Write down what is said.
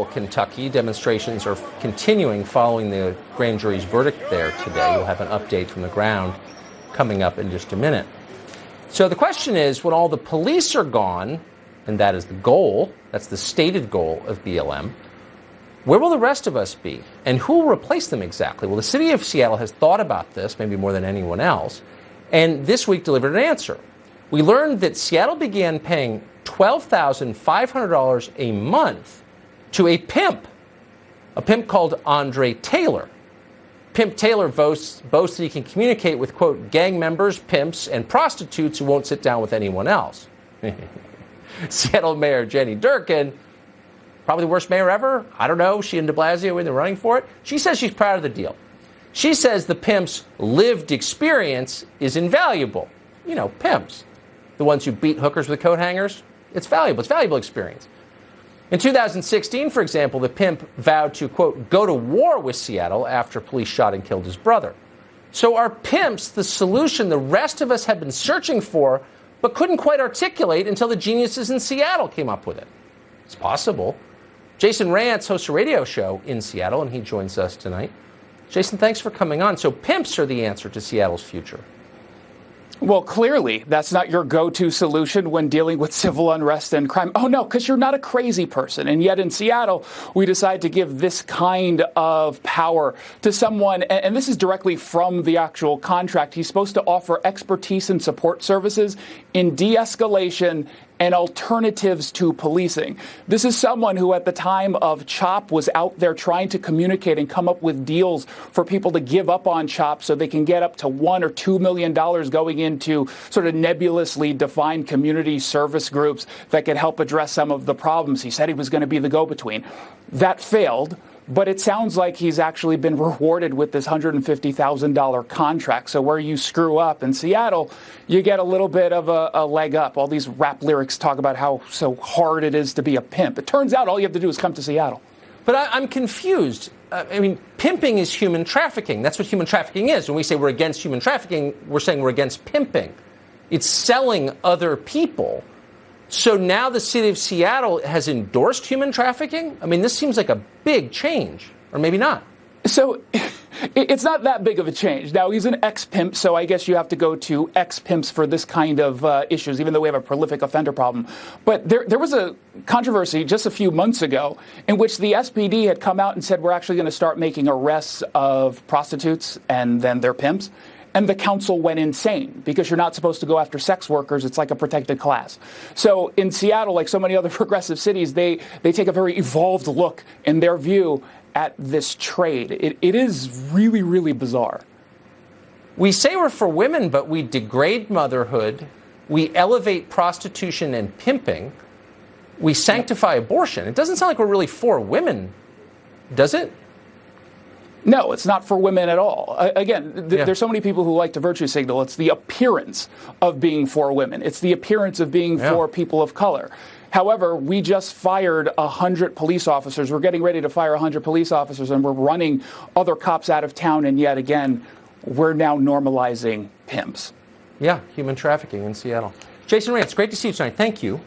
Kentucky, demonstrations are continuing following the grand jury's verdict there today. We'll have an update from the ground coming up in just a minute. So the question is, when all the police are gone, and that is the goal, that's the stated goal of BLM, where will the rest of us be? And who will replace them exactly? Well, the city of Seattle has thought about this, maybe more than anyone else, and this week delivered an answer. We learned that Seattle began paying $12,500 a month to a pimp called Andre Taylor. Pimp Taylor boasts that he can communicate with, quote, gang members, pimps, and prostitutes who won't sit down with anyone else. Seattle Mayor Jenny Durkin, probably the worst mayor ever. I don't know. She and de Blasio in the running for it. She says she's proud of the deal. She says the pimp's lived experience is invaluable. You know, pimps, the ones who beat hookers with coat hangers. It's valuable. It's valuable experience. In 2016, for example, the pimp vowed to, quote, go to war with Seattle after police shot and killed his brother. So are pimps the solution the rest of us have been searching for, but couldn't quite articulate until the geniuses in Seattle came up with it? It's possible. Jason Rantz hosts a radio show in Seattle, and he joins us tonight. Jason, thanks for coming on. So pimps are the answer to Seattle's future. Well, clearly, that's not your go-to solution when dealing with civil unrest and crime. Oh, no, because you're not a crazy person. And yet in Seattle, we decide to give this kind of power to someone. And this is directly from the actual contract. He's supposed to offer expertise and support services in de-escalation and alternatives to policing. This is someone who at the time of CHOP was out there trying to communicate and come up with deals for people to give up on CHOP so they can get up to $1 or $2 million going into sort of nebulously defined community service groups that could help address some of the problems. He said he was going to be the go-between. That failed. But it sounds like he's actually been rewarded with this $150,000 contract. So where you screw up in Seattle, you get a little bit of a leg up. All these rap lyrics talk about how so hard it is to be a pimp. It turns out all you have to do is come to Seattle. But I'm confused. I mean, pimping is human trafficking. That's what human trafficking is. When we say we're against human trafficking, we're saying we're against pimping. It's selling other people. So now the city of Seattle has endorsed human trafficking? I mean, this seems like a big change, or maybe not. So it's not that big of a change. Now, he's an ex-pimp, so I guess you have to go to ex-pimps for this kind of issues, even though we have a prolific offender problem. But there was a controversy just a few months ago in which the SPD had come out and said, we're actually going to start making arrests of prostitutes and then their pimps. And the council went insane because you're not supposed to go after sex workers. It's like a protected class. So in Seattle, like so many other progressive cities, they take a very evolved look in their view at this trade. It is really, really bizarre. We say we're for women, but we degrade motherhood. We elevate prostitution and pimping. We sanctify abortion. It doesn't sound like we're really for women, does it? No, it's not for women at all. Again, there's so many people who like to virtue signal. It's the appearance of being for women. It's the appearance of being for people of color. However, we just fired 100 police officers. We're getting ready to fire 100 police officers, and we're running other cops out of town. And yet again, we're now normalizing pimps. Yeah, human trafficking in Seattle. Jason Rantz, great to see you tonight. Thank you.